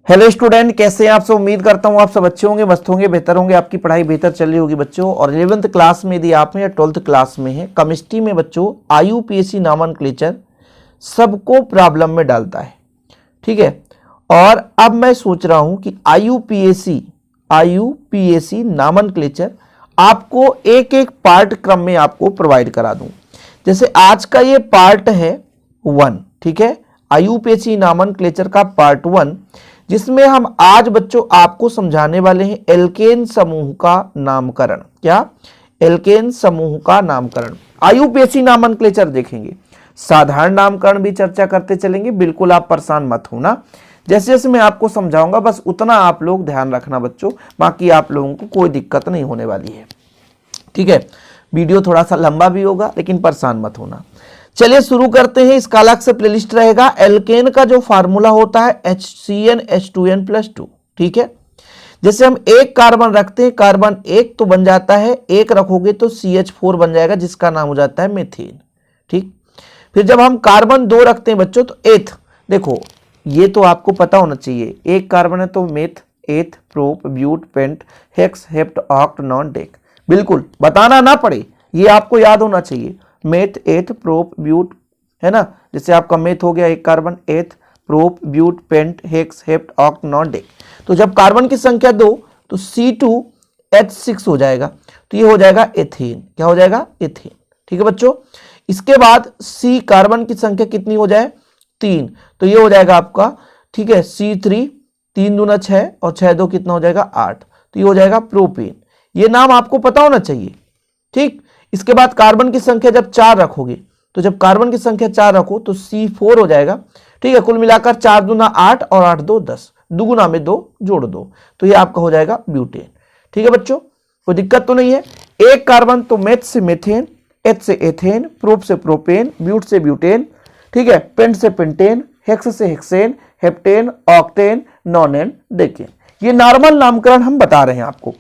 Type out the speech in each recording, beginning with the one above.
Hello student, कैसे हैं आप सब। उम्मीद करता हूं आप सब अच्छे होंगे, मस्त होंगे, बेहतर होंगे, आपकी पढ़ाई बेहतर चल रही होगी बच्चों। और 11th क्लास में यदि आप हैं या 12th क्लास में हैं, केमिस्ट्री में बच्चों आईयूपीएसी नोमेनक्लेचर सबको प्रॉब्लम में डालता है, ठीक है। और अब मैं सोच रहा हूं कि आईयूपीएसी नोमेनक्लेचर आपको एक एक पार्ट क्रम में आपको प्रोवाइड करा दूं। जैसे आज का ये पार्ट है 1, ठीक है, आईयूपीएसी नोमेनक्लेचर का पार्ट 1, जिसमें हम आज बच्चों आपको समझाने वाले हैं एल्केन समूह का नामकरण। क्या? एल्केन समूह का नामकरण। आईयूपीएसी नोमेनक्लेचर देखेंगे, साधारण नामकरण भी चर्चा करते चलेंगे, बिल्कुल आप परेशान मत होना। जैसे जैसे मैं आपको समझाऊंगा बस उतना आप लोग ध्यान रखना बच्चों, बाकी आप लोगों को कोई दिक्कत नहीं होने वाली है, ठीक है। वीडियो थोड़ा सा लंबा भी होगा लेकिन परेशान मत होना। चलिए शुरू करते हैं। इसका अलग से प्लेलिस्ट रहेगा। एल्केन का जो फार्मूला होता है HCnH2n+2, ठीक है। जैसे हम एक कार्बन रखते हैं, कार्बन एक तो बन जाता है, एक रखोगे तो CH4 बन जाएगा जिसका नाम हो जाता है मीथेन, ठीक। फिर जब हम कार्बन 2 रखते हैं बच्चों तो एथ, देखो ये तो आपको पता होना चाहिए, एक कार्बन है तो meth, eth, prop, but, pent, hex, hept, oct, non, dec, बिल्कुल बताना ना पड़े, ये आपको याद होना चाहिए। मेथ, एथ, प्रोप, ब्यूट, है ना। जैसे आपका मेथ हो गया एक carbon, eth, prop, but, pent, hex, hept, oct, non, dec. तो जब कार्बन की संख्या 2 तो C2H6 हो जाएगा, तो ये हो जाएगा एथेन। क्या हो जाएगा? एथेन, ठीक है बच्चों। इसके बाद C कार्बन की संख्या कितनी हो जाए? 3, तो ये हो जाएगा आपका, ठीक है, C3, 3 दूना 6 और 6 2 कितना हो जाएगा? 8, तो ये हो जाएगा प्रोपेन। ये नाम आपको पता होना चाहिए, ठीक। इसके बाद कार्बन की संख्या जब 4 रखोगे, तो जब कार्बन की संख्या 4 रखो तो C4 हो जाएगा, ठीक है। कुल मिलाकर 4 दूना 8 और 8 2 10, दुगुना में 2 जोड़ दो, तो ये आपका हो जाएगा ब्यूटेन, ठीक है बच्चों। कोई दिक्कत तो नहीं है। एक कार्बन तो मेथ से मेथेन, एथ से एथेन, प्रोप से प्रोपेन, ब्यूट से ब्यूटेन, ठीक है, पेंट से पेंटेन, हेक्स से hexane, heptane, octane, nonane, decane. ये नॉर्मल नामकरण हम बता रहे हैं आपको,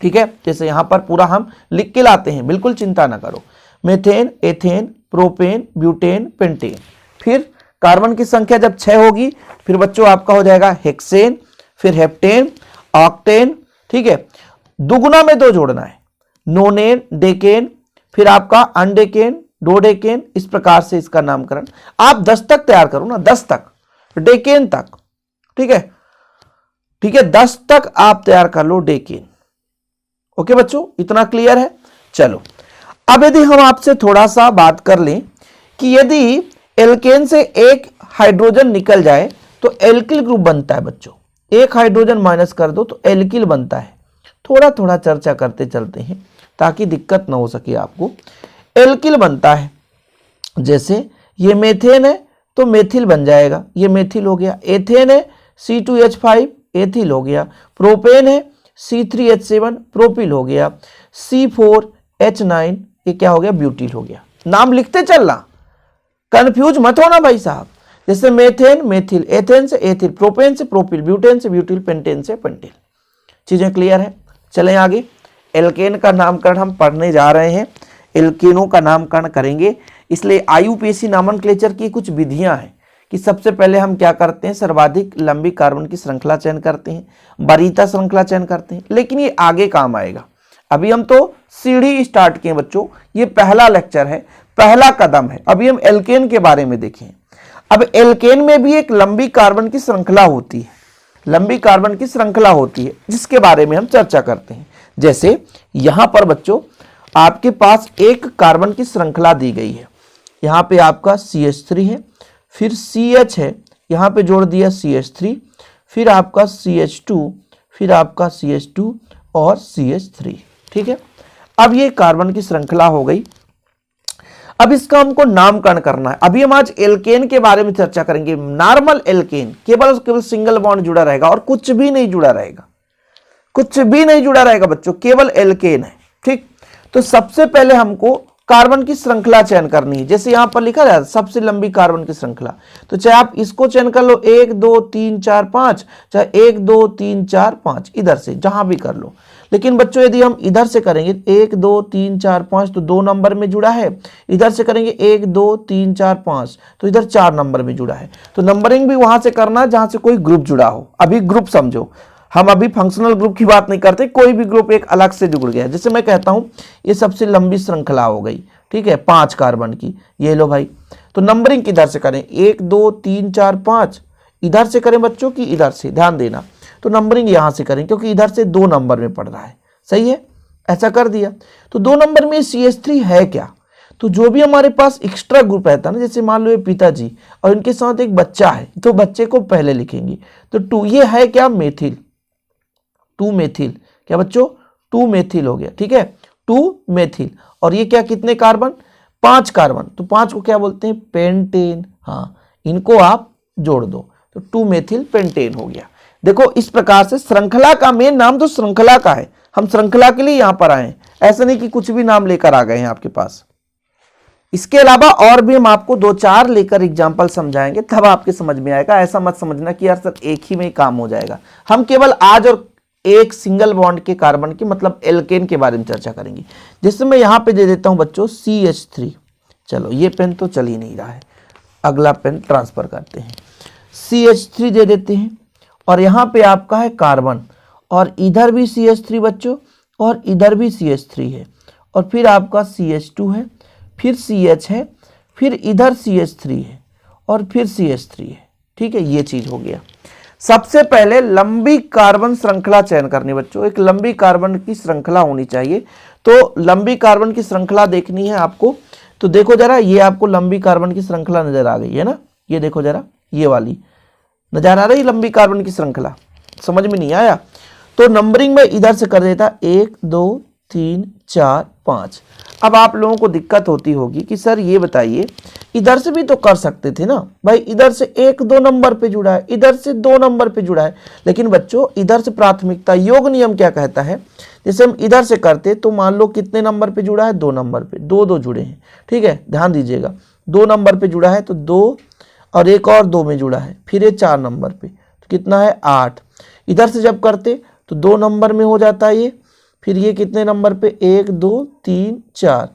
ठीक है। जैसे यहां पर पूरा हम लिख के लाते हैं, बिल्कुल चिंता ना करो। Methane, ethane, propane, butane, pentane. फिर कार्बन की संख्या जब 6 होगी, फिर बच्चों आपका हो जाएगा हेक्सेन, फिर हेप्टेन, ऑक्टेन, ठीक है। दुगुना में 2 जोड़ना है, नोनेन, डेकेन, फिर आपका अनडेकेन, डोडेकेन। इस प्रकार से इसका नामकरण आप 10 तक तैयार करो ना, 10 तक, डेकेन तक, ठीक है, ठीक है, 10 तक आप तैयार कर लो डेकेन। ओके बच्चों, इतना क्लियर है। चलो अब यदि हम आपसे थोड़ा सा बात कर लें कि यदि एल्केन से एक हाइड्रोजन निकल जाए तो एल्किल ग्रुप बनता है बच्चों। एक हाइड्रोजन माइनस कर दो तो एल्किल बनता है। थोड़ा थोड़ा चर्चा करते चलते हैं ताकि दिक्कत ना हो सके आपको। एल्किल बनता है, जैसे ये मेथेन है तो मेथिल बन जाएगा, ये मेथिल हो गया। एथेन है C2H5 एथिल हो गया। प्रोपेन है C3H7 प्रोपिल हो गया। C4H9 ये क्या हो गया? ब्यूटिल हो गया। नाम लिखते चलना, कंफ्यूज मत होना भाई साहब। जैसे मेथेन मेथिल, एथेन से एथिल, प्रोपेन से प्रोपिल, ब्यूटेन से ब्यूटिल, पेंटेन से पेंटिल। चीजें क्लियर है? चलें आगे। एल्केन का नामकरण हम पढ़ने जा रहे हैं, एल्केनों का नामकरण करेंगे। इसलिए आईयूपीएसी नोमेनक्लेचर की कुछ विधियां हैं कि सबसे पहले हम क्या करते हैं, सर्वाधिक लंबी कार्बन की श्रृंखला चयन करते हैं, वरीयता श्रृंखला चयन करते हैं, लेकिन ये आगे काम आएगा। अभी हम तो सीढ़ी स्टार्ट किए बच्चों, ये पहला लेक्चर है, पहला कदम है। अभी हम एल्केन के बारे में देखें। अब एल्केन में भी एक लंबी कार्बन की श्रृंखला होती है, लंबी कार्बन की श्रृंखला होती है, जिसके बारे में हम चर्चा करते हैं। जैसे यहां पर बच्चों आपके पास एक कार्बन की श्रृंखला दी गई है, यहां पे आपका CH3 है, फिर CH है, यहां पे जोड़ दिया CH3, फिर आपका CH2, फिर आपका CH2 और CH3, ठीक है। अब ये कार्बन की श्रृंखला हो गई। अब इसका हमको नामकरण करना है। अभी हम आज एल्केन के बारे में चर्चा करेंगे। नॉर्मल एल्केन केवल सिंगल बॉन्ड जुड़ा रहेगा और कुछ भी नहीं जुड़ा रहेगा, कुछ भी नहीं जुड़ा रहेगा बच्चों, केवल एल्केन है, ठीक। तो सबसे पहले हमको कार्बन की श्रृंखला चयन करनी है। जैसे यहां पर लिखा है सबसे लंबी कार्बन की श्रृंखला, तो चाहे आप इसको चयन कर लो 1 2 3 4 5, चाहे 1 2 3 4 5 इधर से जहां भी कर लो, लेकिन बच्चों यदि हम इधर से करेंगे 1 2 3 4 5 तो 2 नंबर में जुड़ा है, इधर से करेंगे 1 2 3 4 5 तो इधर 4 नंबर में जुड़ा है। तो नंबरिंग भी वहां से करना जहां से कोई ग्रुप जुड़ा हो। अभी ग्रुप समझो, हम अभी फंक्शनल ग्रुप की बात नहीं करते, कोई भी ग्रुप एक अलग से जुड़ गया। जैसे मैं कहता हूं ये सबसे लंबी श्रृंखला हो गई, ठीक है, 5 कार्बन की, ये लो भाई। तो नंबरिंग किधर से करें, 1 2 3 4 5 इधर से करें बच्चों की इधर से, ध्यान देना। तो नंबरिंग यहां से करें क्योंकि इधर से 2 नंबर में पड़ रहा है, सही है, ऐसा कर दिया। तो 2 नंबर में CH3 है क्या, तो जो भी हमारे पास एक्स्ट्रा ग्रुप रहता है ना, जैसे मान लो ये पिताजी और इनके साथ एक बच्चा है, तो बच्चे को पहले लिखेंगे। तो 2 ये है क्या, मेथिल, 2 मेथिल, क्या बच्चों 2 मेथिल हो गया, ठीक है, 2 मेथिल। और ये क्या, कितने कार्बन, 5 कार्बन, तो 5 को क्या बोलते हैं, पेंटेन। हाँ, इनको आप जोड़ दो तो 2 मेथिल पेंटेन हो गया। देखो इस प्रकार से श्रृंखला का मेन नाम तो श्रृंखला का है, हम श्रृंखला के लिए यहां पर आए हैं, ऐसा नहीं कि कुछ भी नाम लेकर आ गए हैं आपके पास। इसके अलावा और भी हम आपको 2-4 लेकर एग्जाम्पल समझाएंगे, तब आपके समझ में आएगा। ऐसा मत समझना कि यार सर एक ही में काम हो जाएगा। हम केवल आज और एक सिंगल बॉन्ड के कार्बन की मतलब एल्केन के बारे में चर्चा करेंगे। जैसे मैं यहां पे दे देता हूं बच्चों CH3, चलो ये पेन तो चल ही नहीं रहा है, अगला पेन ट्रांसफर करते हैं, CH3 दे देते हैं। और यहां पे आपका है कार्बन, और इधर भी CH3 बच्चों, और इधर भी CH3 है, और फिर आपका CH2 है, फिर CH है, फिर इधर CH3 है, और फिर CH3 है, ठीक है, ये चीज हो गया। सबसे पहले लंबी कार्बन श्रृंखला चयन करनी बच्चों, एक लंबी कार्बन की श्रृंखला होनी चाहिए। तो लंबी कार्बन की श्रृंखला देखनी है आपको, तो देखो जरा, ये आपको लंबी कार्बन की श्रृंखला नजर आ गई है ना, ये देखो जरा, ये वाली नजर आ रही लंबी कार्बन की श्रृंखला, समझ में नहीं आया तो नंबरिंग में इधर से कर देता 1 2 3 4 5। अब आप लोगों को दिक्कत होती होगी कि सर ये बताइए इधर से भी तो कर सकते थे ना भाई, इधर से 1 2 नंबर पे जुड़ा है, इधर से 2 नंबर पे जुड़ा है। लेकिन बच्चों इधर से प्राथमिकता योग नियम क्या कहता है, जैसे हम इधर से करते तो मान लो कितने नंबर पे जुड़ा है, 2 नंबर पे, 2 2 जुड़े हैं, ठीक है, ध्यान दीजिएगा, 2 नंबर पे जुड़ा है तो 2 और एक और 2 में जुड़ा है, फिर ये 4 नंबर पे, तो कितना है 8। इधर से जब करते तो 2 नंबर में हो जाता है ये, फिर ये कितने नंबर पे, 1 2 3 4,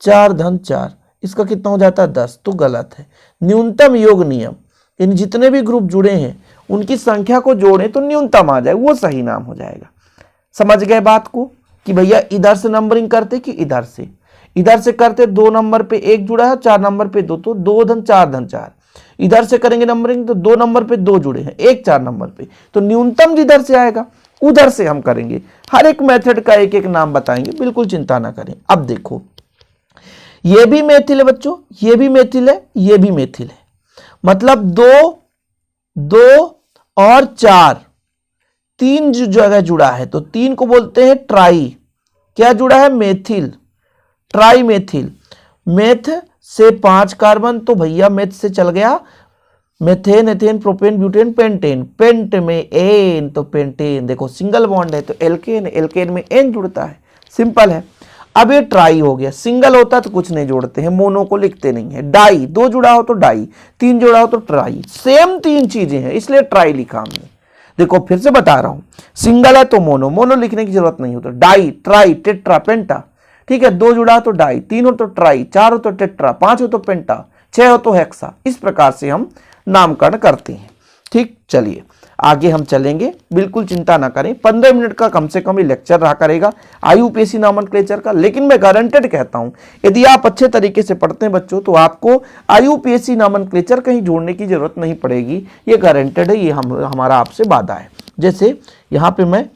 4 धन 4, इसका कितना हो जाता है 10, तो गलत है। न्यूनतम योग नियम, इन जितने भी ग्रुप जुड़े हैं उनकी संख्या को जोड़ें तो न्यूनतम आ जाए, वो सही नाम हो जाएगा। समझ गए बात को कि भैया इधर से नंबरिंग करते कि इधर से करते 2 नंबर पे 1 जुड़ा है, 4 नंबर पे 2, तो 2 धन 4 धन 4। इधर से करेंगे नंबरिंग तो 2 नंबर पे 2 जुड़े हैं, 1 4 नंबर पे, तो न्यूनतम जिधर से आएगा उधर से हम करेंगे। हर एक मेथड का एक एक नाम बताएंगे, बिल्कुल चिंता ना करें। अब देखो ये भी मेथिल है बच्चों, ये भी मेथिल है, ये भी मेथिल है, मतलब 2 2 और 4, 3 जो जगह जुड़ा है तो 3 को बोलते हैं ट्राई, क्या जुड़ा है, मेथिल, ट्राई मेथिल। मेथ से 5 कार्बन, तो भैया मेथ से चल गया methane, ethane, propane, butane, pentane, pent में एन तो पेंटेन, देखो सिंगल बॉन्ड है तो एल्केन, एल्केन में एन जुड़ता है, सिंपल है। अब ये ट्राई हो गया, सिंगल होता तो कुछ नहीं जोड़ते हैं, मोनो को लिखते नहीं है। डाई, 2 जुड़ा हो तो डाई, 3 जुड़ा हो तो ट्राई, सेम 3 चीजें हैं इसलिए ट्राई लिखा हमने। देखो फिर से बता रहा हूं, सिंगल है तो मोनो, मोनो लिखने की जरूरत नहीं होती, डाई, ट्राई, टेट्रा, पेंटा, ठीक है, 2 जुड़ा हो तो डाई, 3 हो तो ट्राई, 4 हो तो टेट्रा, 5 हो तो पेंटा, 6 हो तो हेक्सा। इस प्रकार से हम नामकरण करते हैं, ठीक। चलिए आगे हम चलेंगे, बिल्कुल चिंता ना करें, 15 मिनट का कम से कम ये लेक्चर रहा करेगा IUPAC नोमेनक्लेचर का। लेकिन मैं गारंटेड कहता हूं यदि आप अच्छे तरीके से पढ़ते हैं बच्चों तो आपको IUPAC नोमेनक्लेचर कहीं जोड़ने की जरूरत नहीं पड़ेगी, ये गारंटेड है, ये हमारा आपसे वादा है। जैसे यहाँ पे मैं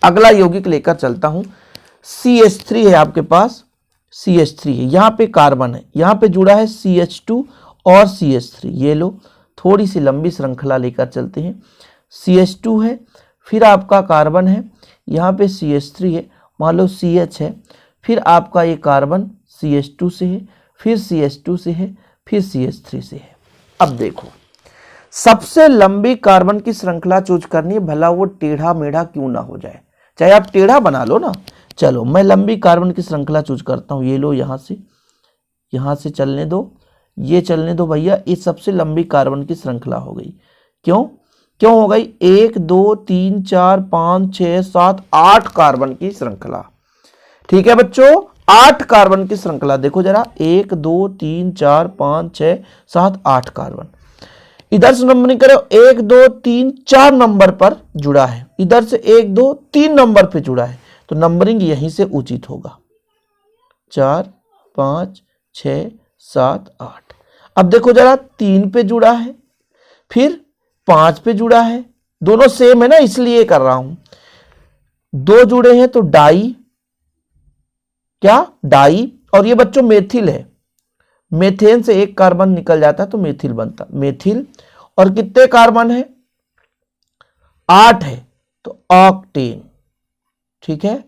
अगला यौगिक लेकर चलता हूं, CH3 है आपके पास, CH3 है, यहाँ पे कार्बन है, यहाँ पे जुड़ा है CH2 और CH3, ये लो थोड़ी सी लंबी श्रृंखला लेकर चलते हैं। CH2 है, फिर आपका कार्बन है, यहाँ पे CH3 है, मान लो CH है, फिर आपका ये कार्बन CH2 से है, फिर CH2 से है, फिर CH3 से है। अब देखो सबसे लंबी कार्बन की श्रृंखला चूज करनी है, भला वो टेढ़ा मेढ़ा क्यों ना हो जाए, चाहे आप टेढ़ा बना लो ना। चलो मैं लंबी कार्बन की श्रृंखला चूज करता हूँ, ये लो यहाँ से चलने दो, ये चलने दो भैया, ये सबसे लंबी कार्बन की श्रृंखला हो गई। क्यों, क्यों हो गई? 1 2 3 4 5 6 7 8 कार्बन की श्रृंखला। ठीक है बच्चों, 8 कार्बन की श्रृंखला। देखो जरा, 1 2 3 4 5 6 7 8 कार्बन। इधर से नंबरिंग करो, 1 2 3 4 नंबर पर जुड़ा है, इधर से 1 2 3 नंबर पे जुड़ा है, तो नंबरिंग यहीं से उचित होगा। 4 5 6 7 8। अब देखो जरा, 3 पे जुड़ा है, फिर 5 पे जुड़ा है, दोनों सेम है ना इसलिए कर रहा हूं। 2 जुड़े हैं तो डाई, क्या? डाई। और ये बच्चों मेथिल है, मेथेन से एक कार्बन निकल जाता है तो मेथिल बनता, मेथिल। और कितने कार्बन है? 8 है तो ऑक्टेन। ठीक है,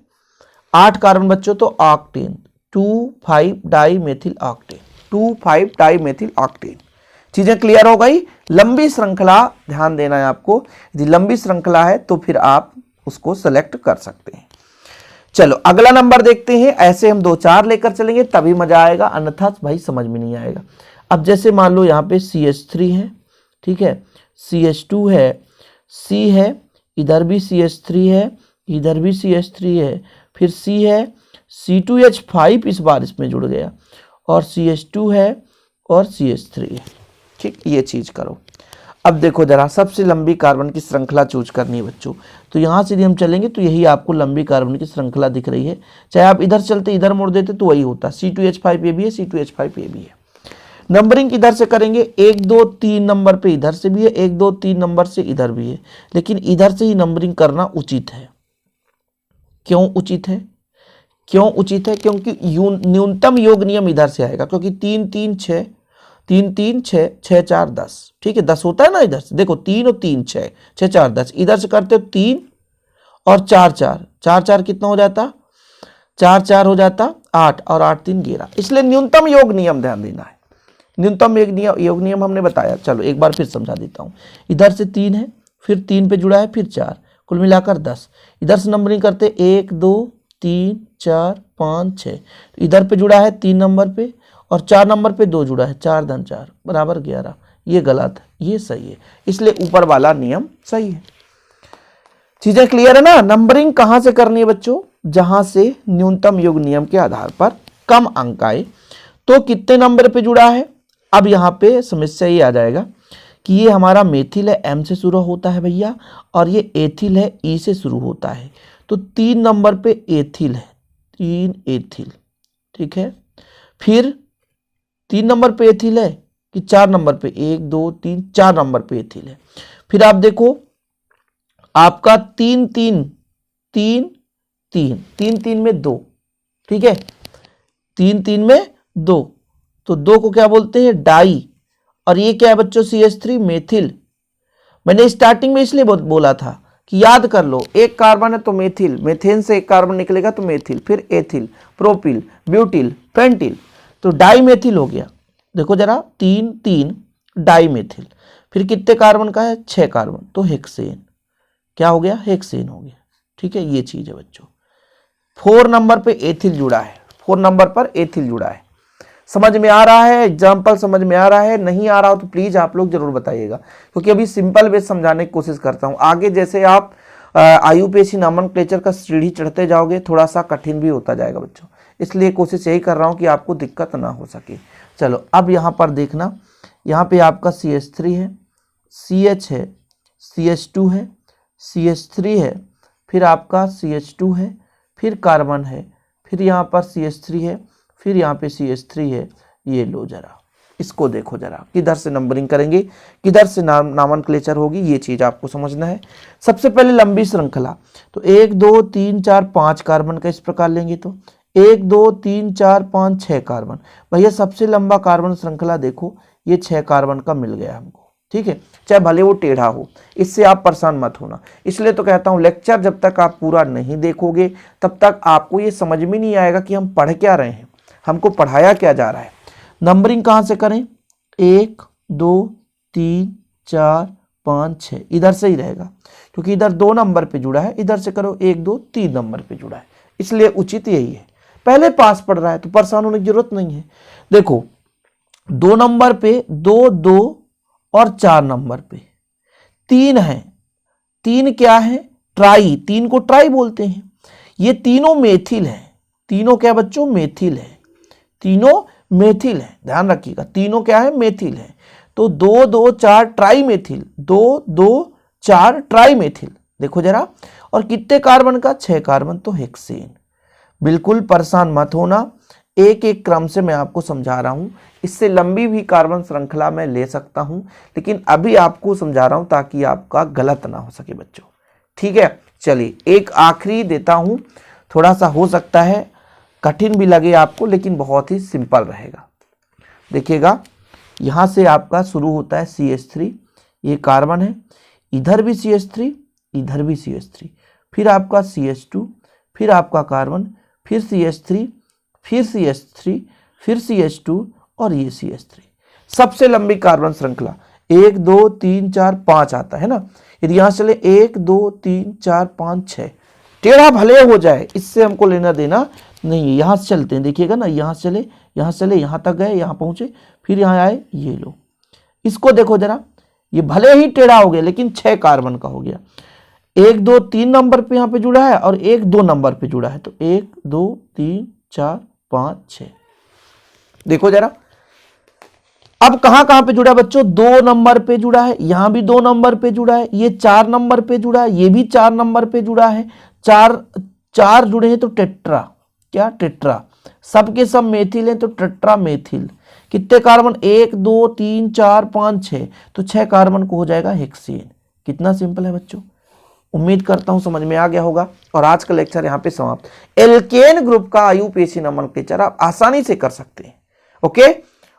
8 कार्बन बच्चों तो octane, 2,5 di methyl octane, 2,5 di methyl octane. चीजें क्लियर हो गई? लंबी श्रृंखला ध्यान देना है आपको, यदि लंबी श्रृंखला है तो फिर आप उसको सेलेक्ट कर सकते हैं। चलो अगला नंबर देखते हैं। ऐसे हम 2-4 लेकर चलेंगे तभी मजा आएगा, अन्यथा भाई समझ में नहीं आएगा। अब जैसे मान लो यहाँ पे CH3 है, ठीक है, CH2 है, C है, इधर भी CH3 है, इधर भी CH3 है, फिर C है, C2H5 इस बार इसमें जुड़ गया, और CH2 है और CH3 है। ठीक, ये चीज करो। अब देखो जरा, सबसे लंबी कार्बन की श्रृंखला चूज करनी है बच्चों, तो यहां से यदि हम चलेंगे तो यही आपको लंबी कार्बन की श्रृंखला दिख रही है। चाहे आप इधर चलते इधर मोड़ देते तो वही होता, C2H5 ये भी है, C2H5 ये भी है। नंबरिंग किधर से करेंगे? 1 2 3 नंबर पे इधर से भी है, 1 2 3 नंबर से इधर भी है, लेकिन इधर से ही नंबरिंग करना उचित है। क्यों उचित है? क्यों उचित है? क्योंकि न्यूनतम योग नियम इधर से आएगा, क्योंकि 3 3 6 3 3 6 6 4 10। ठीक है, 10 होता है ना इधर से, देखो 3 और 3 6 6 4 10, इधर से करते हो 3 और 4 4 4 4 कितना हो जाता? 4 4 हो जाता 8, और 8 3 11। इसलिए न्यूनतम योग नियम ध्यान देना है। न्यूनतम योग नियम हमने बताया, चलो एक बार फिर समझा देता हूँ। इधर से 3 है, फिर 3 पे जुड़ा है, फिर 4, कुल मिलाकर 10। इधर से नंबरिंग करते 1 2 3 4 5 6, इधर पे जुड़ा है 3 नंबर पे, और 4 नंबर पे 2 जुड़ा है, 4 धन 4 बराबर 11। ये गलत है, ये सही है, इसलिए ऊपर वाला नियम सही है। चीजें क्लियर है ना? नंबरिंग कहां से करनी है बच्चों? जहां से न्यूनतम योग नियम के आधार पर कम अंक आए। तो कितने नंबर पे जुड़ा है? अब यहां पे समस्या ये आ जाएगा कि ये हमारा मेथिल है, M से शुरू होता है भैया, और ये एथिल है, E से शुरू होता है, तो 3 नंबर पे एथिल है, 3 एथिल। ठीक है, फिर 3 नंबर पे एथिल है कि 4 नंबर पे? 1 2 3 4 नंबर पे एथिल है। फिर आप देखो, आपका 3 3 3 3 3 3 में 2, ठीक है, 3 3 में 2, तो 2 को क्या बोलते हैं? डाई। और ये क्या है बच्चों? CH3 methyl. मैंने स्टार्टिंग में इसलिए बोला था कि याद कर लो, एक कार्बन है तो मेथिल, मेथेन से एक कार्बन निकलेगा तो मेथिल, फिर एथिल, प्रोपिल, ब्यूटिल, पेंटिल, तो डाई मेथिल हो गया। देखो जरा, 3 3 डाई मेथिल। फिर कितने कार्बन का है? 6 कार्बन, तो हेक्सेन। क्या हो गया? हेक्सेन हो गया। ठीक है, ये चीज है बच्चों। 4 नंबर पे एथिल जुड़ा है, 4 नंबर पर एथिल जुड़ा है। समझ में आ रहा है? एग्जाम्पल समझ में आ रहा है? नहीं आ रहा हो तो प्लीज आप लोग जरूर बताइएगा, क्योंकि अभी सिंपल वे समझाने की कोशिश करता हूं। आगे जैसे आप IUPAC नोमेनक्लेचर का सीढ़ी चढ़ते जाओगे, थोड़ा सा कठिन भी होता जाएगा बच्चों, इसलिए कोशिश यही कर रहा हूं कि आपको दिक्कत ना हो सके। चलो अब यहां पर देखना, यहां पे आपका CH3 है, CH है, CH2 है, CH3 है, फिर आपका CH2 है, फिर कार्बन है, फिर यहाँ पर CH3 है, फिर यहाँ पे CH3 है। ये लो जरा, इसको देखो जरा, किधर से नंबरिंग करेंगे, किधर से नोमेनक्लेचर होगी, ये चीज आपको समझना है। सबसे पहले लंबी श्रृंखला, तो 1 2 3 4 5 कार्बन का इस प्रकार लेंगे, तो 1 2 3 4 5 6 कार्बन। भैया सबसे लंबा कार्बन श्रृंखला देखो, ये 6 कार्बन का मिल गया हमको। ठीक है, चाहे भले वो टेढ़ा हो, इससे आप परेशान मत होना। इसलिए तो कहता हूं, लेक्चर जब तक आप पूरा नहीं देखोगे तब तक आपको ये समझ में नहीं आएगा कि हम पढ़ क्या रहे हैं, हमको पढ़ाया क्या जा रहा है। नंबरिंग कहां से करें? 1 2 3 4 5 6, इधर से ही रहेगा, क्योंकि इधर 2 नंबर पे जुड़ा है। इधर से करो 1 2 3 नंबर पे जुड़ा है, इसलिए उचित यही है। पहले पास पढ़ रहा है तो परेशान होने की जरूरत नहीं है। देखो 2 नंबर पे 2 2 और 4 नंबर पे, तीन है, तीन क्या है, ट्राई, तीन को ट्राई बोलते हैं। ये तीनों मेथिल है, तीनों क्या बच्चों, मेथिल है, तीनों मेथिल है, ध्यान रखिएगा, तीनों क्या है, मेथिल है। तो 2 2 4 ट्राई मेथिल, 2 2 4 ट्राई मेथिल, देखो जरा। और कितने कार्बन का, 6 कार्बन, तो हेक्सेन। बिल्कुल परेशान मत होना, एक एक क्रम से मैं आपको समझा रहा हूं। इससे लंबी भी कार्बन श्रृंखला में ले सकता हूं, लेकिन अभी आपको समझा रहा हूं ताकि आपका गलत ना हो सके बच्चों, ठीक है। चलिए एक आखिरी देता हूं, थोड़ा सा हो सकता है कठिन भी लगे आपको, लेकिन बहुत ही सिंपल रहेगा। देखिएगा, यहां से आपका शुरू होता है CH3, ये कार्बन है, इधर भी CH3, इधर भी CH3, फिर आपका CH2, फिर आपका कार्बन, फिर CH3, फिर CH3, फिर CH2 और ये CH3। सबसे लंबी कार्बन श्रृंखला 1 2 3 4 5 आता है ना। यदि यहां चले 1 2 3 4 5 6, टेढ़ा भले हो जाए, इससे हमको लेना देना नहीं है। यहां से चलते हैं, देखिएगा ना, यहां से चले, यहां से चले, यहां तक गए, यहां पहुंचे, फिर यहां आए, ये लो, इसको देखो जरा, ये भले ही टेढ़ा हो गया लेकिन 6 कार्बन का हो गया। 1 2 3 नंबर पे यहां पे जुड़ा है और 1 2 नंबर पे जुड़ा है, तो 1 2 3 4 5 6, देखो जरा। अब कहां कहां पे जुड़ा है बच्चों, 2 नंबर पे जुड़ा है, यहां भी 2 नंबर पे जुड़ा है, ये 4 नंबर पे जुड़ा है, ये भी 4 नंबर पे जुड़ा है। चार जुड़े हैं तो टेट्रा, क्या, टेट्रा, सबके सब मेथिल हैं तो टेट्रा मेथिल। कितने कार्बन, 1 2 3 4 5 6, तो 6 कार्बन को हो जाएगा हेक्सेन। कितना सिंपल है बच्चों, उम्मीद करता हूं समझ में आ गया होगा। और आज का लेक्चर यहां पे समाप्त। एल्केन ग्रुप का IUPAC नोमेनक्लेचर आप आसानी से कर सकते हैं, ओके।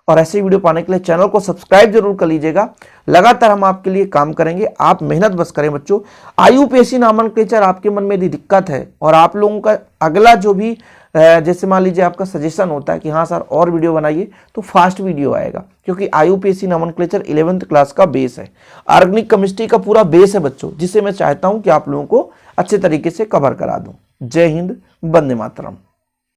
और ऐसे वीडियो पाने के लिए चैनल को सब्सक्राइब जरूर कर लीजिएगा, लगातार हम आपके लिए काम करेंगे, आप मेहनत बस करें बच्चों। IUPAC नोमेनक्लेचर आपके मन में यदि दिक्कत है और आप लोगों का अगला जो भी जैसे मान लीजिए आपका सजेशन होता है कि हाँ सर और वीडियो बनाइए, तो फास्ट वीडियो आएगा, क्योंकि IUPAC नोमेनक्लेचर 11th क्लास का बेस है, ऑर्गेनिक केमिस्ट्री का पूरा बेस है बच्चों, जिसे मैं चाहता हूं कि आप लोगों को अच्छे तरीके से कवर करा दूं। जय हिंद, वंदे मातरम।